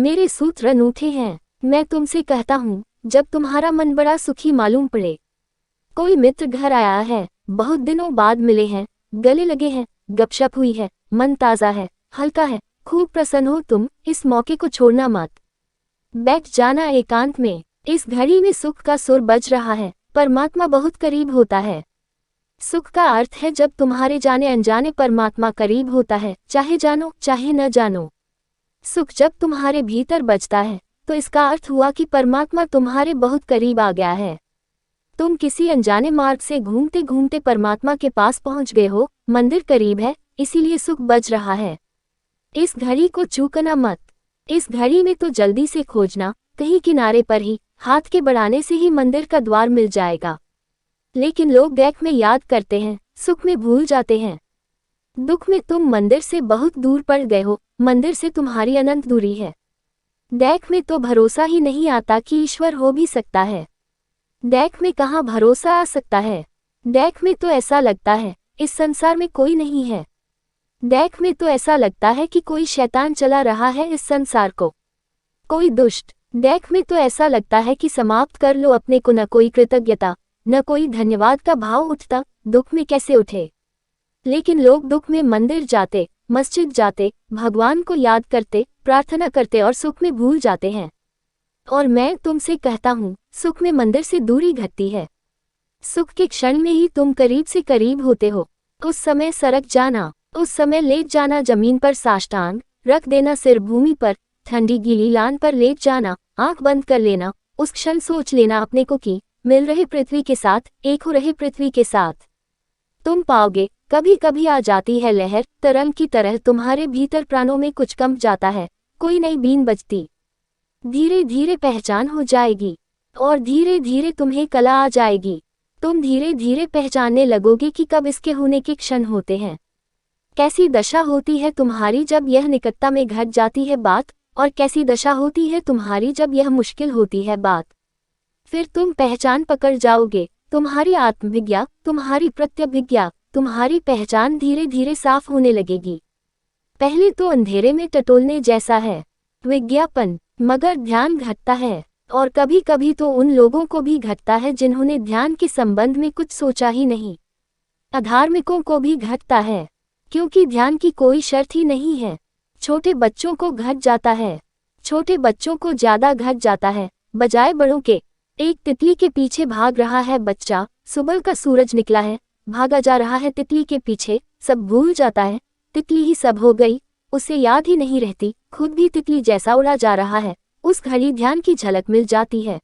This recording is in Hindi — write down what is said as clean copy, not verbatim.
मेरे सूत्र अनूठे हैं। मैं तुमसे कहता हूँ, जब तुम्हारा मन बड़ा सुखी मालूम पड़े, कोई मित्र घर आया है, बहुत दिनों बाद मिले हैं, गले लगे हैं, गपशप हुई है, मन ताज़ा है, हल्का है, खूब प्रसन्न हो तुम, इस मौके को छोड़ना मत। बैठ जाना एकांत में। इस घड़ी में सुख का सुर बज रहा है, परमात्मा बहुत करीब होता है। सुख का अर्थ है जब तुम्हारे जाने अनजाने परमात्मा करीब होता है, चाहे जानो चाहे न जानो। सुख जब तुम्हारे भीतर बजता है तो इसका अर्थ हुआ कि परमात्मा तुम्हारे बहुत करीब आ गया है। तुम किसी अनजाने मार्ग से घूमते घूमते परमात्मा के पास पहुंच गए हो, मंदिर करीब है, इसीलिए सुख बज रहा है। इस घड़ी को चूकना मत। इस घड़ी में तो जल्दी से खोजना, कहीं किनारे पर ही, हाथ के बढ़ाने से ही मंदिर का द्वार मिल जाएगा। लेकिन लोग देख में याद करते हैं, सुख में भूल जाते हैं। दुख में तुम मंदिर से बहुत दूर पड़ गए हो, मंदिर से तुम्हारी अनंत दूरी है। देख में तो भरोसा ही नहीं आता कि ईश्वर हो भी सकता है। देख में कहाँ भरोसा आ सकता है। देख में तो ऐसा लगता है इस संसार में कोई नहीं है। देख में तो ऐसा लगता है कि कोई शैतान चला रहा है इस संसार को, कोई दुष्ट। देख में तो ऐसा लगता है कि समाप्त कर लो अपने को, न कोई कृतज्ञता, न कोई धन्यवाद का भाव उठता। दुख में कैसे उठे? लेकिन लोग दुख में मंदिर जाते, मस्जिद जाते, भगवान को याद करते, प्रार्थना करते और सुख में भूल जाते हैं। और मैं तुमसे कहता हूँ, सुख में मंदिर से दूरी घटती है। सुख के क्षण में ही तुम करीब से करीब होते हो। उस समय सरक जाना, उस समय लेट जाना जमीन पर साष्टांग, रख देना सिर भूमि पर, ठंडी गीली लान पर लेट जाना, आंख बंद कर लेना, उस क्षण सोच लेना अपने को कि मिल रहे पृथ्वी के साथ, एक हो रहे पृथ्वी के साथ। तुम पाओगे, कभी कभी आ जाती है लहर, तरंग की तरह तुम्हारे भीतर प्राणों में कुछ कंप जाता है, कोई नई बीन बजती। धीरे धीरे पहचान हो जाएगी और धीरे धीरे तुम्हें कला आ जाएगी। तुम धीरे धीरे पहचानने लगोगे कि कब इसके होने के क्षण होते हैं। कैसी दशा होती है तुम्हारी जब यह निकटता में घट जाती है बात, और कैसी दशा होती है तुम्हारी जब यह मुश्किल होती है बात। फिर तुम पहचान पकड़ जाओगे। तुम्हारी आत्मविज्ञा, तुम्हारी प्रत्यभिज्ञा, तुम्हारी पहचान धीरे धीरे साफ होने लगेगी। पहले तो अंधेरे में टटोलने जैसा है विज्ञापन, मगर ध्यान घटता है। और कभी कभी तो उन लोगों को भी घटता है जिन्होंने ध्यान के संबंध में कुछ सोचा ही नहीं। अधार्मिकों को भी घटता है, क्योंकि ध्यान की कोई शर्त ही नहीं है। छोटे बच्चों को घट जाता है, छोटे बच्चों को ज्यादा घट जाता है बजाय बड़ों के। एक तितली के पीछे भाग रहा है बच्चा, सुबह का सूरज निकला है, भागा जा रहा है तितली के पीछे, सब भूल जाता है, तितली ही सब हो गई, उसे याद ही नहीं रहती, खुद भी तितली जैसा उड़ा जा रहा है। उस घड़ी ध्यान की झलक मिल जाती है।